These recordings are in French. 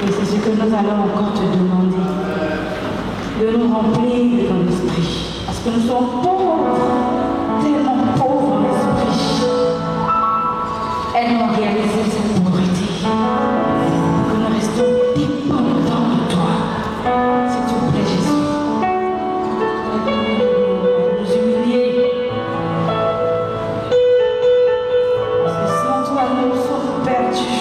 Et c'est ce que nous allons encore te demander, de nous remplir de ton esprit. Parce que nous sommes pauvres, tellement pauvres en esprit. Aide-nous à réaliser cette pauvreté. Que nous restons dépendants de toi. S'il te plaît, Jésus. Nous humilier. Parce que sans toi, nous sommes perdus.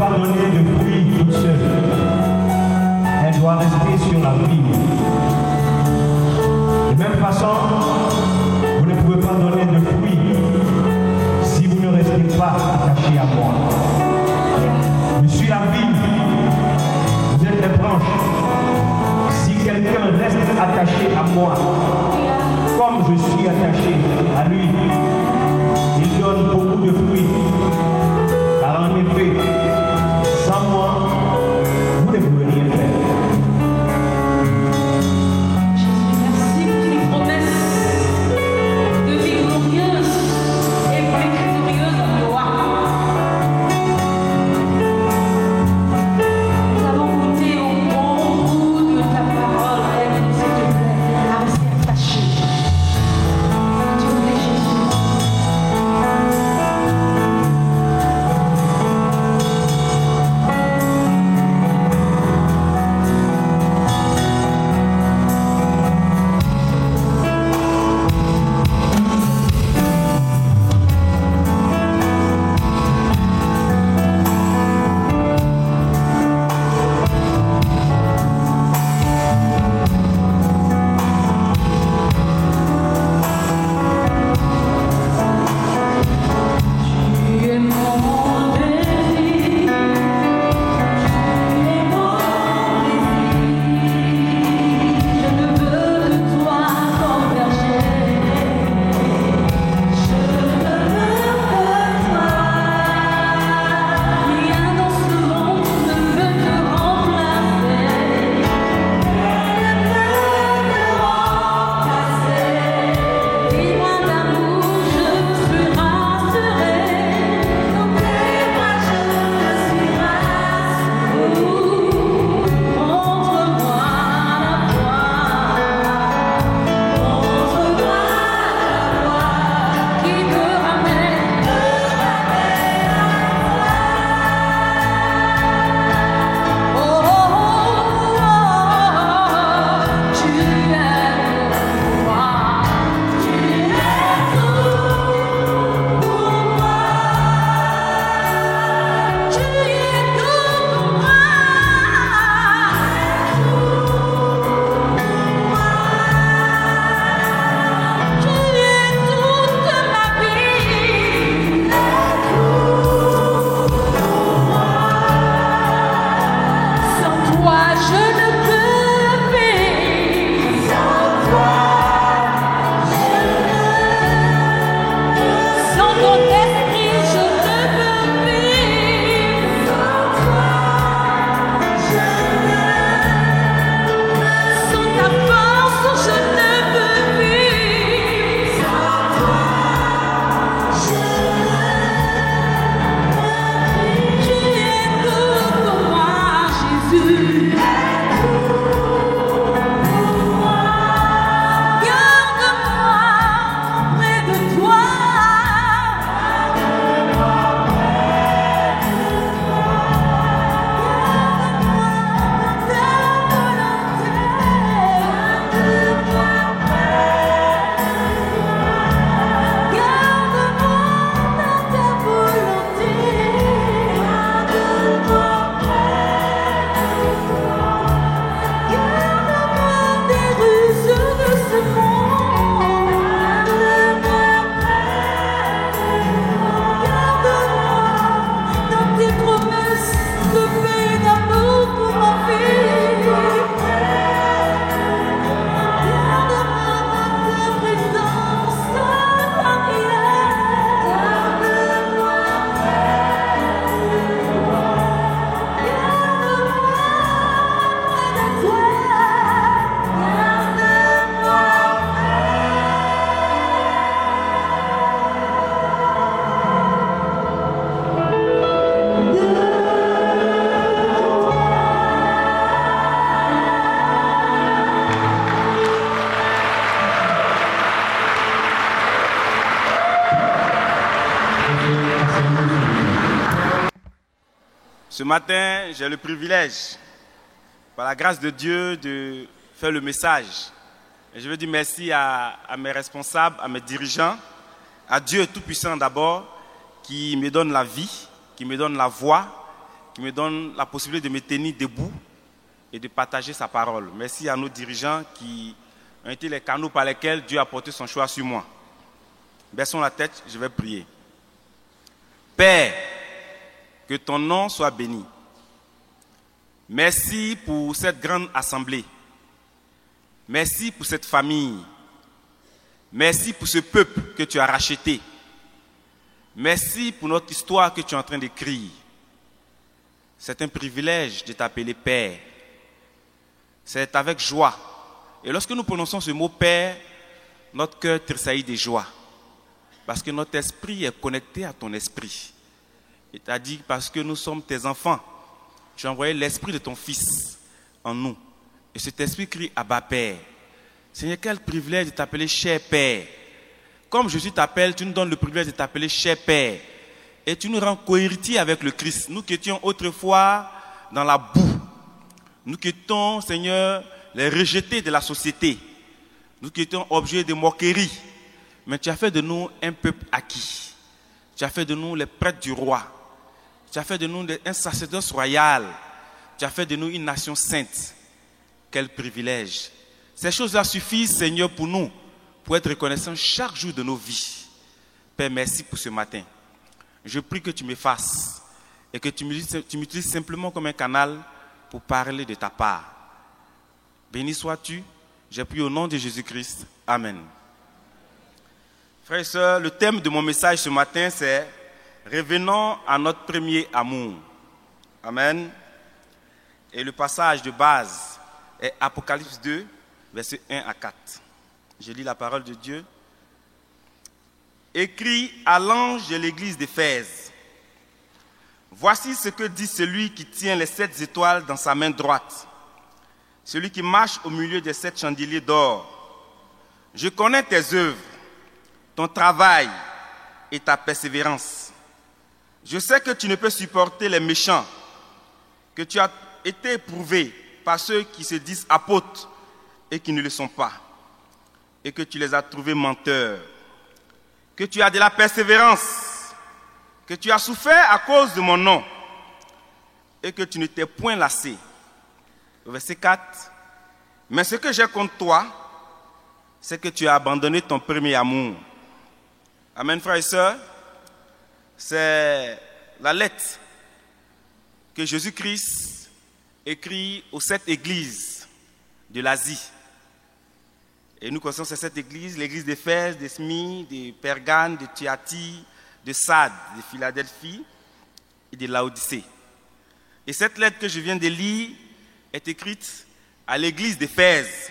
pas donner de fruits toute seule. Elle doit rester sur la vigne. De même façon, vous ne pouvez pas donner de fruits si vous ne restez pas attachés à moi. Je suis la vigne, vous êtes les branches. Si quelqu'un reste attaché à moi, comme je suis attaché à lui, il donne beaucoup de fruits. Car en effet, sans moi, vous ne pouvez rien faire. Jésus, merci pour tes promesses de vie glorieuse et victorieuse en toi. Nous allons goûter au bon goût de ta parole. Aide-nous, s'il te plaît, à rester attachés. S'il te plaît, Jésus. Tu es mon désir, tu es mon désir. Je ne veux que toi comme berger. Je ne veux que toi. Rien dans ce monde ne peut te remplacer. Ne peut te remplacer. Dis-moi d'amour, je suis rassurée. Dans tes bras, je suis rassurée. Montre-moi la voie. Montre-moi la voie qui me ramène à toi. Oh, oh, oh, oh, tu es moi. Tu es tout pour moi. Tu es tout pour moi. Tu es toute ma vie. Sans toi, je ne peux vivre. Sans toi, sans ton esprit, je ne peux vivre. Sans toi, sans ta force, je ne peux vivre. Sans toi, tu es tout pour moi, Jésus. Garde-moi près de toi. Ce matin, j'ai le privilège, par la grâce de Dieu, de faire le message. Et je veux dire merci à mes responsables, à mes dirigeants, à Dieu Tout-Puissant d'abord, qui me donne la vie, qui me donne la voix, qui me donne la possibilité de me tenir debout et de partager sa parole. Merci à nos dirigeants qui ont été les canaux par lesquels Dieu a porté son choix sur moi. Baissons la tête, je vais prier. Père, que ton nom soit béni. Merci pour cette grande assemblée. Merci pour cette famille. Merci pour ce peuple que tu as racheté. Merci pour notre histoire que tu es en train d'écrire. C'est un privilège de t'appeler Père. C'est avec joie. Et lorsque nous prononçons ce mot Père, notre cœur tressaillit de joie. Parce que notre esprit est connecté à ton esprit. Et tu as dit, parce que nous sommes tes enfants, tu as envoyé l'esprit de ton Fils en nous. Et cet esprit crie Abba Père. Seigneur, quel privilège de t'appeler cher Père. Comme Jésus t'appelle, tu nous donnes le privilège de t'appeler cher Père. Et tu nous rends cohéritiers avec le Christ. Nous qui étions autrefois dans la boue. Nous qui étions, Seigneur, les rejetés de la société. Nous qui étions objets de moquerie. Mais tu as fait de nous un peuple acquis. Tu as fait de nous les prêtres du roi. Tu as fait de nous un sacerdoce royal. Tu as fait de nous une nation sainte. Quel privilège. Ces choses-là suffisent, Seigneur, pour nous, pour être reconnaissants chaque jour de nos vies. Père, merci pour ce matin. Je prie que tu m'effaces et que tu m'utilises simplement comme un canal pour parler de ta part. Béni sois-tu. J'ai prié au nom de Jésus-Christ. Amen. Frères et sœurs, le thème de mon message ce matin, c'est « Revenons à notre premier amour ». Amen. Et le passage de base est Apocalypse 2, versets 1 à 4. Je lis la parole de Dieu. Écrit à l'ange de l'église d'Éphèse. Voici ce que dit celui qui tient les 7 étoiles dans sa main droite, celui qui marche au milieu des 7 chandeliers d'or. Je connais tes œuvres, ton travail et ta persévérance. Je sais que tu ne peux supporter les méchants, que tu as été éprouvé par ceux qui se disent apôtres et qui ne le sont pas, et que tu les as trouvés menteurs, que tu as de la persévérance, que tu as souffert à cause de mon nom, et que tu ne t'es point lassé. Verset 4. Mais ce que j'ai contre toi, c'est que tu as abandonné ton premier amour. Amen, frères et sœurs. C'est la lettre que Jésus-Christ écrit aux 7 églises de l'Asie. Et nous connaissons ces 7 églises, l'église d'Éphèse, de Smyrne, de Pergame, de Thyatire, de Sardes, de Philadelphie et de Laodicée. Et cette lettre que je viens de lire est écrite à l'église d'Éphèse.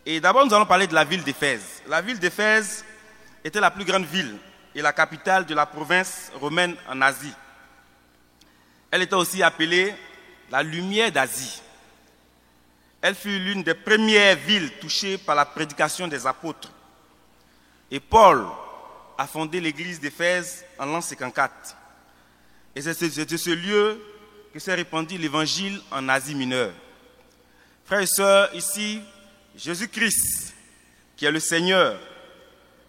Et d'abord, nous allons parler de la ville d'Éphèse. La ville d'Éphèse était la plus grande ville et la capitale de la province romaine en Asie. Elle était aussi appelée la lumière d'Asie. Elle fut l'une des premières villes touchées par la prédication des apôtres. Et Paul a fondé l'église d'Éphèse en l'an 54. Et c'est de ce lieu que s'est répandu l'évangile en Asie mineure. Frères et sœurs, ici, Jésus-Christ, qui est le Seigneur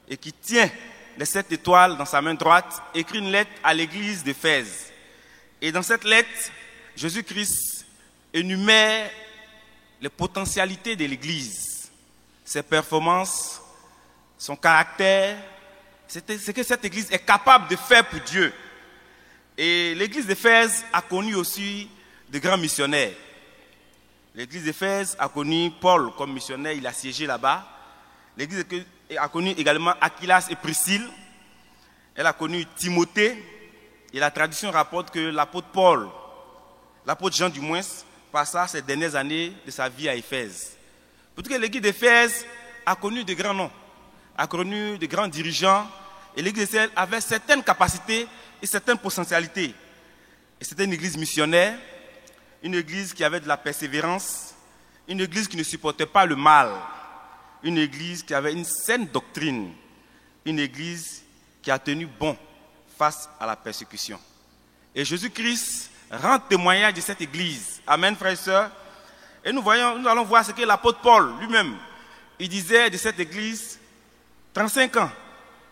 et qui tient les 7 étoiles dans sa main droite, écrit une lettre à l'église d'Éphèse. Et dans cette lettre, Jésus-Christ énumère les potentialités de l'église, ses performances, son caractère, ce que cette église est capable de faire pour Dieu. Et l'église d'Éphèse a connu aussi de grands missionnaires. L'église d'Éphèse a connu Paul comme missionnaire, il a siégé là-bas. L'église a connu également Aquilas et Priscille. Elle a connu Timothée. Et la tradition rapporte que l'apôtre Paul, l'apôtre Jean du moins, passa ces dernières années de sa vie à Éphèse. Pour que l'église d'Éphèse a connu de grands noms, a connu de grands dirigeants. Et l'église d'Éphèse avait certaines capacités et certaines potentialités. Et c'était une église missionnaire, une église qui avait de la persévérance, une église qui ne supportait pas le mal, une église qui avait une saine doctrine, une église qui a tenu bon face à la persécution. Et Jésus-Christ rend témoignage de cette église. Amen, frères et sœurs. Et nous allons voir ce que l'apôtre Paul lui-même, il disait de cette église 35 ans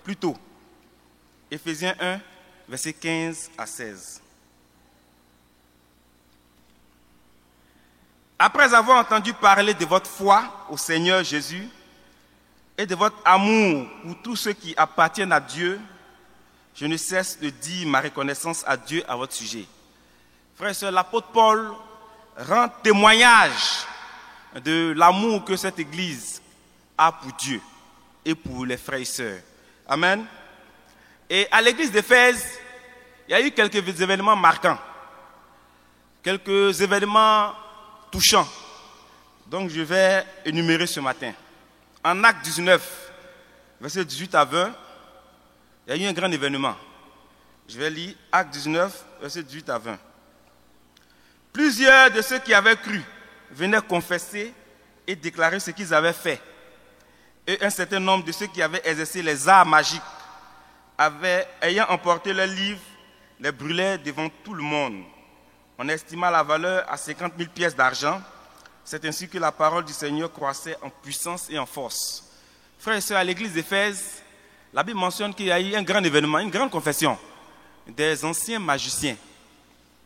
plus tôt. Éphésiens 1, versets 15 à 16. Après avoir entendu parler de votre foi au Seigneur Jésus et de votre amour pour tous ceux qui appartiennent à Dieu, je ne cesse de dire ma reconnaissance à Dieu à votre sujet. Frères et sœurs, l'apôtre Paul rend témoignage de l'amour que cette Église a pour Dieu et pour les frères et sœurs. Amen. Et à l'Église d'Éphèse, il y a eu quelques événements marquants, quelques événements touchants. Donc je vais énumérer ce matin. En Acte 19, versets 18 à 20, il y a eu un grand événement. Je vais lire Acte 19, versets 18 à 20. Plusieurs de ceux qui avaient cru venaient confesser et déclarer ce qu'ils avaient fait. Et un certain nombre de ceux qui avaient exercé les arts magiques, ayant emporté leurs livres, les brûlaient devant tout le monde. On estima la valeur à 50 000 pièces d'argent. C'est ainsi que la parole du Seigneur croissait en puissance et en force. Frères et sœurs, à l'église d'Éphèse, la Bible mentionne qu'il y a eu un grand événement, une grande confession des anciens magiciens.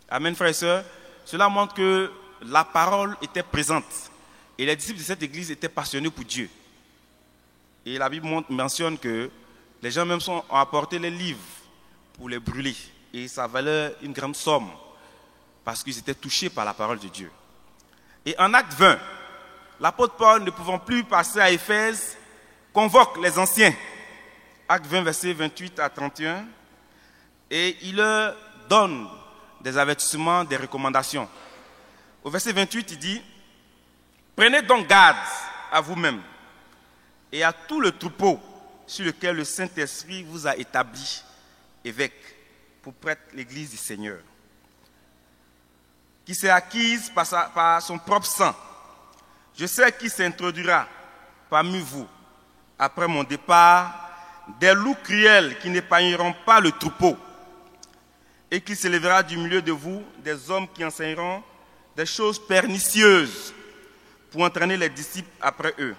Amen, frères et sœurs. Cela montre que la parole était présente et les disciples de cette église étaient passionnés pour Dieu. Et la Bible mentionne que les gens même ont apporté les livres pour les brûler. Et ça valait une grande somme parce qu'ils étaient touchés par la parole de Dieu. Et en Acte 20, l'apôtre Paul, ne pouvant plus passer à Éphèse, convoque les anciens. Acte 20, versets 28 à 31. Et il leur donne des avertissements, des recommandations. Au verset 28, il dit « Prenez donc garde à vous-même et à tout le troupeau sur lequel le Saint-Esprit vous a établi évêque pour prêtre l'église du Seigneur, qui s'est acquise par son propre sang. Je sais qu'il s'introduira parmi vous, après mon départ, des loups cruels qui n'épargneront pas le troupeau, et qu'il s'élèvera du milieu de vous des hommes qui enseigneront des choses pernicieuses pour entraîner les disciples après eux.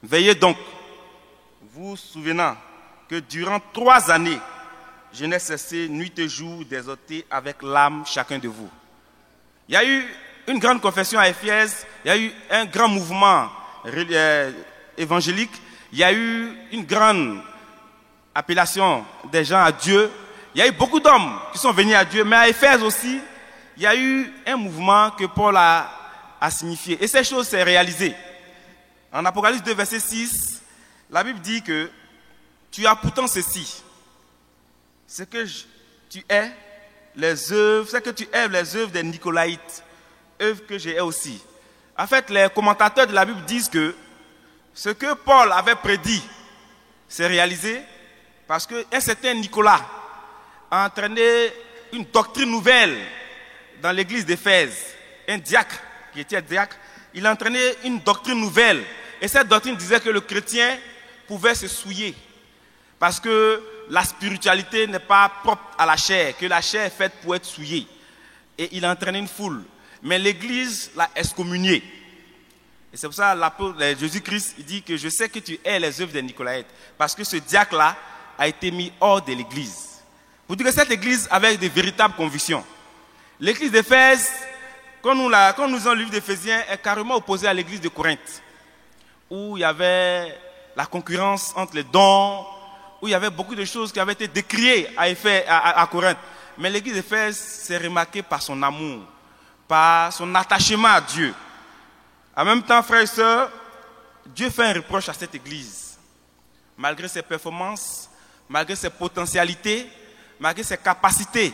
Veillez donc, vous souvenant que durant 3 années, je n'ai cessé nuit et jour d'exhorter avec l'âme chacun de vous. Il y a eu une grande confession à Éphèse, il y a eu un grand mouvement évangélique, il y a eu une grande appellation des gens à Dieu. Il y a eu beaucoup d'hommes qui sont venus à Dieu, mais à Éphèse aussi, il y a eu un mouvement que Paul a signifié. Et ces choses s'est réalisées. En Apocalypse 2, verset 6, la Bible dit que tu as pourtant ceci. C'est que tu es les œuvres, c'est que tu aimes les œuvres des Nicolaïtes, œuvres que j'ai aussi. En fait, les commentateurs de la Bible disent que ce que Paul avait prédit s'est réalisé parce qu'un certain Nicolas a entraîné une doctrine nouvelle dans l'église d'Éphèse. Un diacre, qui était diacre, il a entraîné une doctrine nouvelle. Et cette doctrine disait que le chrétien pouvait se souiller. Parce que la spiritualité n'est pas propre à la chair, que la chair est faite pour être souillée. Et il a entraîné une foule. Mais l'église l'a excommunié. Et c'est pour ça que Jésus-Christ dit que je sais que tu hais les œuvres des Nicolaïtes. Parce que ce diacre-là a été mis hors de l'église. Pour dire que cette église avait de véritables convictions. L'église d'Éphèse, quand nous lisons le livre d'Éphésiens, est carrément opposée à l'église de Corinthe, où il y avait la concurrence entre les dons, où il y avait beaucoup de choses qui avaient été décriées à Corinthe. Mais l'église d'Éphèse s'est remarquée par son amour, par son attachement à Dieu. En même temps, frères et sœurs, Dieu fait un reproche à cette église. Malgré ses performances, malgré ses potentialités, malgré ses capacités,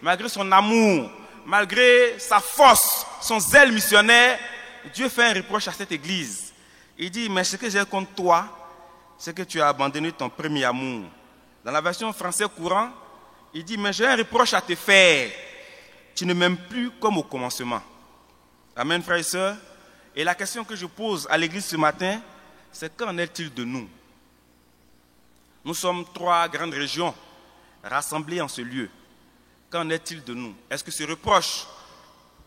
malgré son amour, malgré sa force, son zèle missionnaire, Dieu fait un reproche à cette église. Il dit, mais ce que j'ai contre toi, c'est que tu as abandonné ton premier amour. Dans la version français courant, il dit, mais j'ai un reproche à te faire. Tu ne m'aimes plus comme au commencement. Amen, frères et sœurs. Et la question que je pose à l'église ce matin, c'est qu'en est-il de nous? Nous sommes 3 grandes régions rassemblées en ce lieu. Qu'en est-il de nous? Est-ce que ce reproche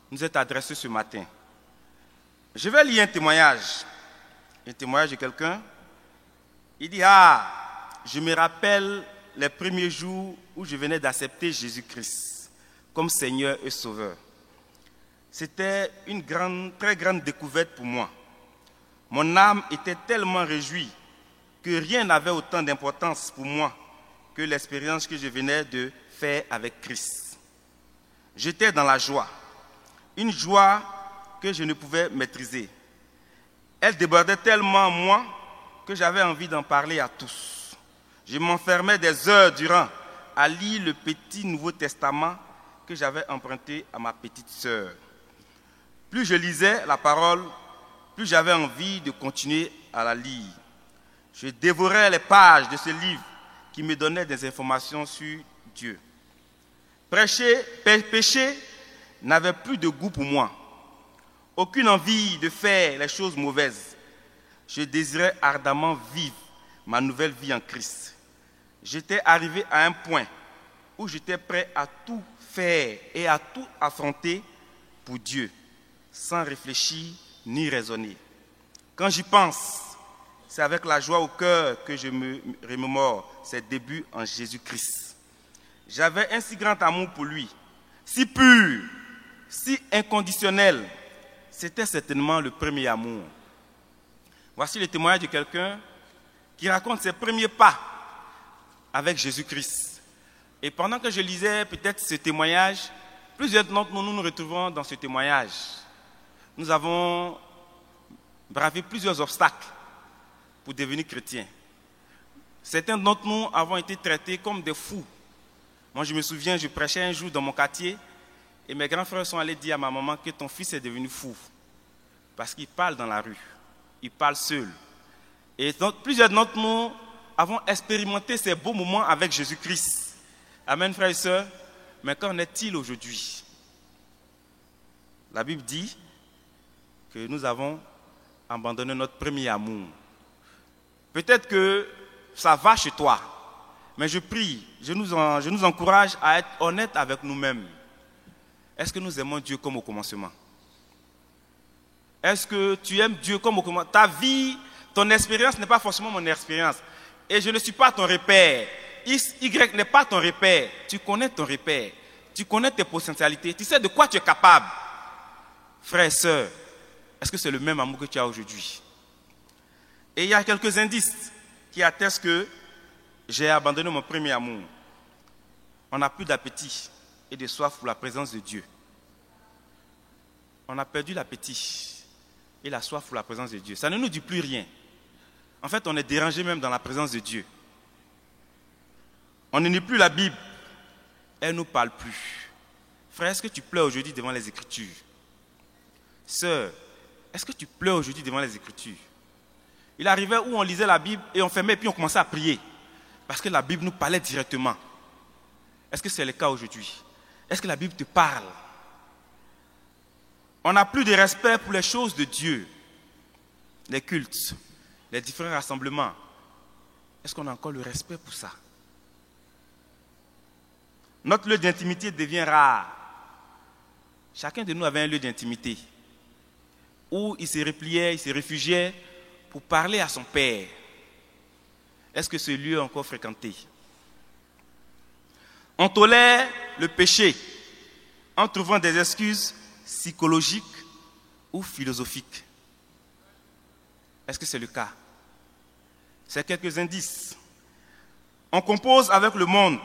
nous est adressé ce matin? Je vais lire un témoignage de quelqu'un. Il dit, je me rappelle les premiers jours où je venais d'accepter Jésus-Christ comme Seigneur et Sauveur. C'était une très grande découverte pour moi. Mon âme était tellement réjouie que rien n'avait autant d'importance pour moi que l'expérience que je venais de faire avec Christ. J'étais dans la joie, une joie que je ne pouvais maîtriser. Elle débordait tellement en moi que j'avais envie d'en parler à tous. Je m'enfermais des heures durant à lire le petit Nouveau Testament que j'avais emprunté à ma petite sœur. Plus je lisais la parole, plus j'avais envie de continuer à la lire. Je dévorais les pages de ce livre qui me donnait des informations sur Dieu. Pécher n'avait plus de goût pour moi. Aucune envie de faire les choses mauvaises. Je désirais ardemment vivre ma nouvelle vie en Christ. J'étais arrivé à un point où j'étais prêt à tout faire et à tout affronter pour Dieu, sans réfléchir ni raisonner. Quand j'y pense, c'est avec la joie au cœur que je me remémore ses débuts en Jésus-Christ. J'avais un si grand amour pour lui, si pur, si inconditionnel. C'était certainement le premier amour. Voici le témoignage de quelqu'un qui raconte ses premiers pas avec Jésus-Christ. Et pendant que je lisais peut-être ce témoignage, plusieurs d'entre nous nous retrouvons dans ce témoignage. Nous avons bravé plusieurs obstacles pour devenir chrétiens. Certains d'entre nous avons été traités comme des fous. Moi, je me souviens, je prêchais un jour dans mon quartier et mes grands frères sont allés dire à ma maman que ton fils est devenu fou parce qu'il parle dans la rue, il parle seul. Et donc, plusieurs d'entre nous avons expérimenté ces beaux moments avec Jésus-Christ. Amen, frères et sœurs. Mais qu'en est-il aujourd'hui? La Bible dit que nous avons abandonné notre premier amour. Peut-être que ça va chez toi, mais je prie, je nous encourage à être honnêtes avec nous-mêmes. Est-ce que nous aimons Dieu comme au commencement? Est-ce que tu aimes Dieu comme au commencement? Ta vie, ton expérience n'est pas forcément mon expérience. Et je ne suis pas ton repère. Y n'est pas ton repère. Tu connais ton repère. Tu connais tes potentialités. Tu sais de quoi tu es capable. Frères et sœurs, est-ce que c'est le même amour que tu as aujourd'hui? Et il y a quelques indices qui attestent que j'ai abandonné mon premier amour. On n'a plus d'appétit et de soif pour la présence de Dieu. On a perdu l'appétit et la soif pour la présence de Dieu. Ça ne nous dit plus rien. En fait, on est dérangé même dans la présence de Dieu. On ne lit plus la Bible. Elle ne nous parle plus. Frère, est-ce que tu pleures aujourd'hui devant les Écritures? Sœur, est-ce que tu pleures aujourd'hui devant les Écritures? Il arrivait où on lisait la Bible et on fermait et puis on commençait à prier. Parce que la Bible nous parlait directement. Est-ce que c'est le cas aujourd'hui? Est-ce que la Bible te parle? On n'a plus de respect pour les choses de Dieu. Les cultes, les différents rassemblements. Est-ce qu'on a encore le respect pour ça? Notre lieu d'intimité devient rare. Chacun de nous avait un lieu d'intimité où il se repliait, il se réfugiait pour parler à son Père. Est-ce que ce lieu est encore fréquenté? On tolère le péché en trouvant des excuses psychologiques ou philosophiques. Est-ce que c'est le cas? C'est quelques indices. On compose avec le monde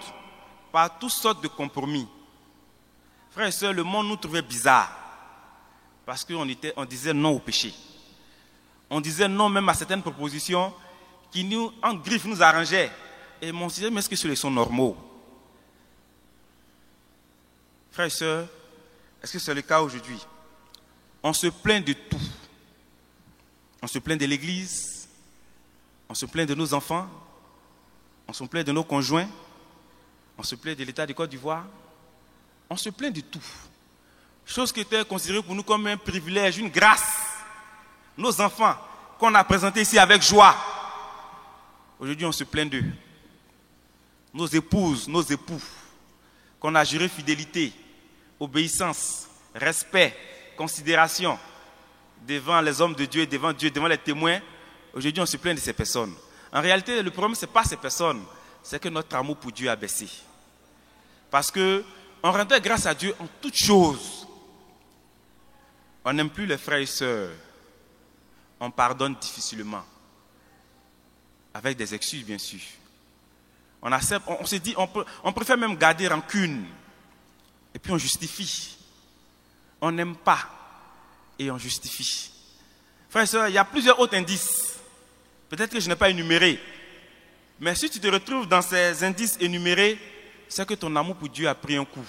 par toutes sortes de compromis. Frères et sœurs, le monde nous trouvait bizarres parce qu'on disait non au péché. On disait non même à certaines propositions qui nous, en griffe, nous arrangeaient. Et on se disait, mais est-ce que ceux-là sont normaux? Frères et sœurs, est-ce que c'est le cas aujourd'hui? On se plaint de tout. On se plaint de l'Église, on se plaint de nos enfants, on se plaint de nos conjoints, on se plaint de l'État de Côte d'Ivoire, on se plaint de tout. Chose qui était considérée pour nous comme un privilège, une grâce. Nos enfants, qu'on a présentés ici avec joie, aujourd'hui on se plaint d'eux. Nos épouses, nos époux, qu'on a juré fidélité, obéissance, respect, considération devant les hommes de Dieu, devant Dieu, devant les témoins. Aujourd'hui on se plaint de ces personnes. En réalité, le problème, ce n'est pas ces personnes, c'est que notre amour pour Dieu a baissé. Parce qu'on rendait grâce à Dieu en toutes choses. On n'aime plus les frères et sœurs. On pardonne difficilement. Avec des excuses, bien sûr. On accepte, on se dit, on préfère même garder rancune. Et puis on justifie. On n'aime pas et on justifie. Frères et sœurs, il y a plusieurs autres indices. Peut-être que je n'ai pas énuméré. Mais si tu te retrouves dans ces indices énumérés, c'est que ton amour pour Dieu a pris un coup.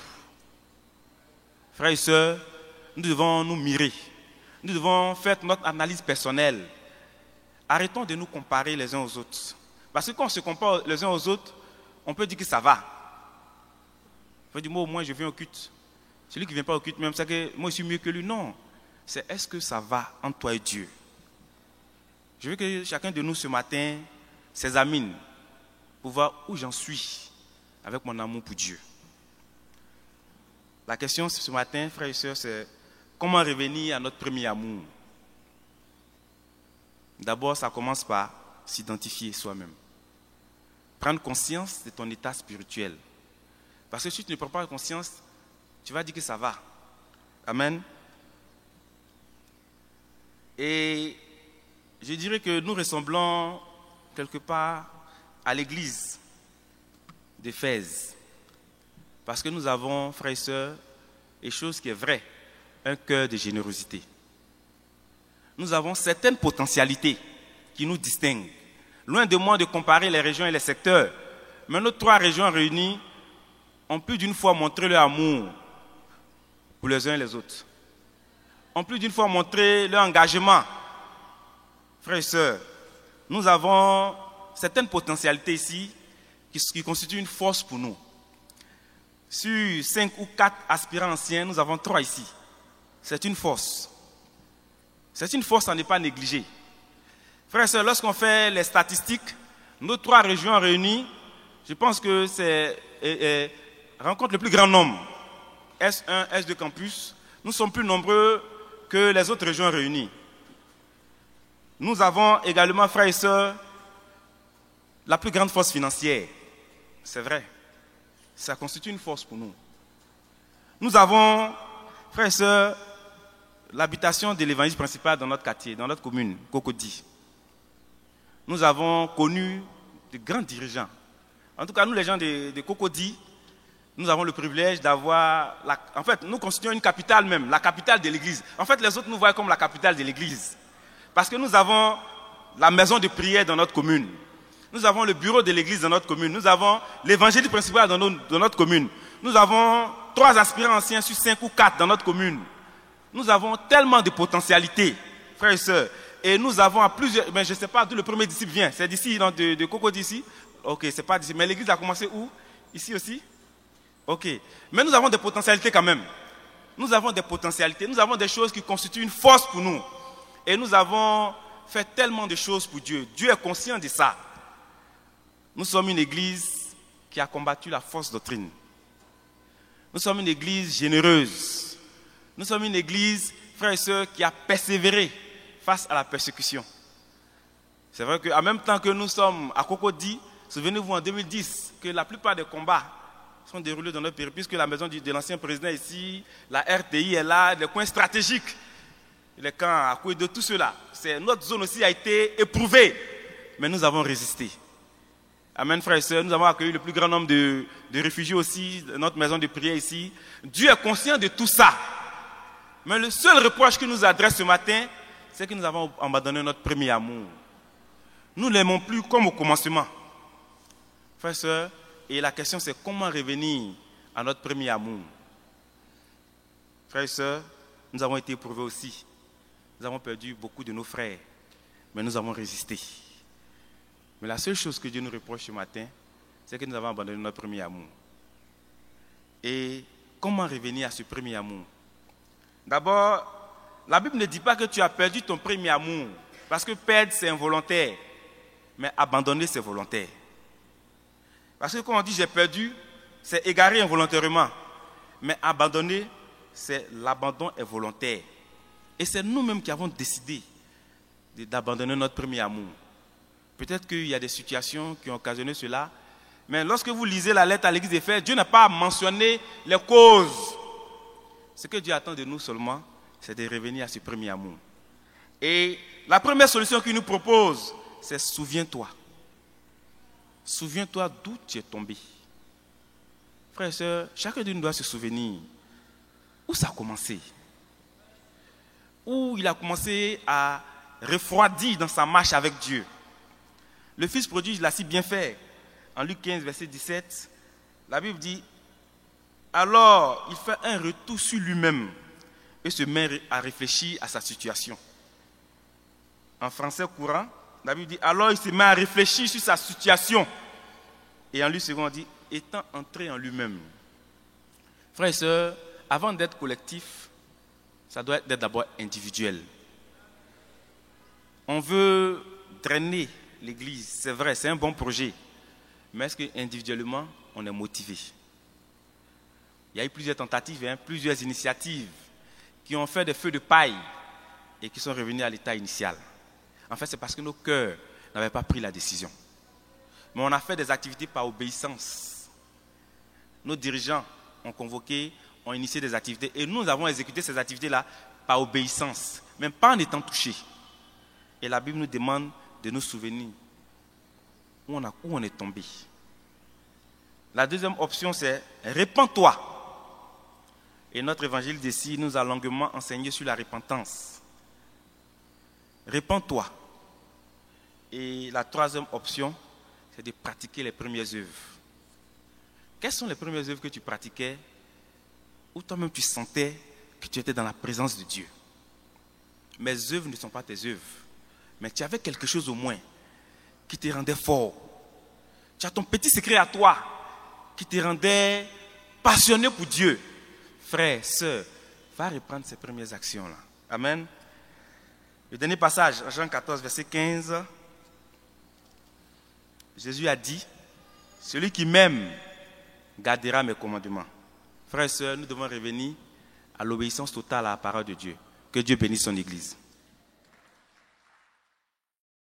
Frères et sœurs, nous devons nous mirer. Nous devons faire notre analyse personnelle. Arrêtons de nous comparer les uns aux autres. Parce que quand on se compare les uns aux autres, on peut dire que ça va. Il faut dire, moi au moins je viens au culte. Celui qui ne vient pas au culte, même c'est que moi je suis mieux que lui. Non. C'est est-ce que ça va entre toi et Dieu? Je veux que chacun de nous ce matin s'examine pour voir où j'en suis avec mon amour pour Dieu. La question ce matin, frères et sœurs, c'est comment revenir à notre premier amour? D'abord, ça commence par s'identifier soi-même. Prendre conscience de ton état spirituel. Parce que si tu ne prends pas conscience, tu vas dire que ça va. Amen. Et je dirais que nous ressemblons quelque part à l'église d'Éphèse. Parce que nous avons, frères et sœurs, et chose qui est vraie, un cœur de générosité. Nous avons certaines potentialités qui nous distinguent. Loin de moi de comparer les régions et les secteurs, mais nos 3 régions réunies ont plus d'une fois montré leur amour pour les uns et les autres. Ont plus d'une fois montré leur engagement. Frères et sœurs, nous avons certaines potentialités ici qui constituent une force pour nous. Sur 5 ou 4 aspirants anciens, nous avons 3 ici. C'est une force. C'est une force à ne pas négliger. Frères et sœurs, lorsqu'on fait les statistiques, nos 3 régions réunies, je pense que c'est rencontre le plus grand nombre. S1, S2 campus, nous sommes plus nombreux que les autres régions réunies. Nous avons également, frères et sœurs, la plus grande force financière. C'est vrai. Ça constitue une force pour nous. Nous avons, frères et sœurs, l'habitation de l'évangile principal dans notre quartier, dans notre commune, Cocody. Nous avons connu de grands dirigeants. En tout cas, nous, les gens de Cocody, nous avons le privilège d'avoir... En fait, nous constituons une capitale même, la capitale de l'église. En fait, les autres nous voient comme la capitale de l'église. Parce que nous avons la maison de prière dans notre commune. Nous avons le bureau de l'église dans notre commune. Nous avons l'évangile principal dans notre commune. Nous avons 3 aspirants anciens sur 5 ou 4 dans notre commune. Nous avons tellement de potentialités, frères et sœurs. Et nous avons à plusieurs... Mais je ne sais pas d'où le premier disciple vient. C'est d'ici, de Cocody ici. Ok, c'est pas d'ici. Mais l'église a commencé où? Ici aussi? Ok. Mais nous avons des potentialités quand même. Nous avons des potentialités. Nous avons des choses qui constituent une force pour nous. Et nous avons fait tellement de choses pour Dieu. Dieu est conscient de ça. Nous sommes une église qui a combattu la fausse doctrine. Nous sommes une église généreuse. Nous sommes une église, frères et sœurs, qui a persévéré face à la persécution. C'est vrai qu'en même temps que nous sommes à Cocody, souvenez-vous en 2010 que la plupart des combats sont déroulés dans notre pays, puisque la maison de l'ancien président est ici, la RTI est là, les coins stratégiques, les camps à Kouédo, tout cela. Notre zone aussi a été éprouvée, mais nous avons résisté. Amen, frères et sœurs, nous avons accueilli le plus grand nombre de réfugiés aussi, notre maison de prière ici. Dieu est conscient de tout ça. Mais le seul reproche qu'il nous adresse ce matin, c'est que nous avons abandonné notre premier amour. Nous ne l'aimons plus comme au commencement. Frères et sœurs, et la question c'est comment revenir à notre premier amour. Frères et sœurs, nous avons été éprouvés aussi. Nous avons perdu beaucoup de nos frères, mais nous avons résisté. Mais la seule chose que Dieu nous reproche ce matin, c'est que nous avons abandonné notre premier amour. Et comment revenir à ce premier amour? D'abord, la Bible ne dit pas que tu as perdu ton premier amour, parce que perdre c'est involontaire, mais abandonner c'est volontaire. Parce que quand on dit j'ai perdu, c'est égaré involontairement, mais abandonner, c'est l'abandon est volontaire. Et c'est nous-mêmes qui avons décidé d'abandonner notre premier amour. Peut-être qu'il y a des situations qui ont occasionné cela, mais lorsque vous lisez la lettre à l'église d'Éphèse, Dieu n'a pas mentionné les causes. Ce que Dieu attend de nous seulement, c'est de revenir à ce premier amour. Et la première solution qu'il nous propose, c'est souviens-toi. Souviens-toi d'où tu es tombé. Frères et sœurs, chacun de nous doit se souvenir où ça a commencé. Où il a commencé à refroidir dans sa marche avec Dieu. Le Fils prodigue l'a si bien fait. En Luc 15, verset 17, la Bible dit, alors il fait un retour sur lui-même et se met à réfléchir à sa situation. En français courant, la Bible dit, alors il se met à réfléchir sur sa situation. Et en Luc 2, on dit, étant entré en lui-même. Frères et sœurs, avant d'être collectif, ça doit être d'abord individuel. On veut drainer l'église, c'est vrai, c'est un bon projet. Mais est-ce qu'individuellement, on est motivé? Il y a eu plusieurs tentatives, plusieurs initiatives qui ont fait des feux de paille et qui sont revenus à l'état initial. En fait, c'est parce que nos cœurs n'avaient pas pris la décision. Mais on a fait des activités par obéissance. Nos dirigeants ont convoqué, ont initié des activités et nous avons exécuté ces activités-là par obéissance, même pas en étant touchés. Et la Bible nous demande de nous souvenir où on est tombé. La deuxième option, c'est répands-toi. Et notre évangile d'ici nous a longuement enseigné sur la repentance. Répands-toi. Et la troisième option, c'est de pratiquer les premières œuvres. Quelles sont les premières œuvres que tu pratiquais où toi-même tu sentais que tu étais dans la présence de Dieu? Mes œuvres ne sont pas tes œuvres, mais tu avais quelque chose au moins qui te rendait fort. Tu as ton petit secret à toi qui te rendait passionné pour Dieu. Frère, sœur, va reprendre ces premières actions-là. Amen. Le dernier passage, Jean 14, verset 15. Jésus a dit, celui qui m'aime gardera mes commandements. Frères et sœurs, nous devons revenir à l'obéissance totale à la parole de Dieu. Que Dieu bénisse son Église.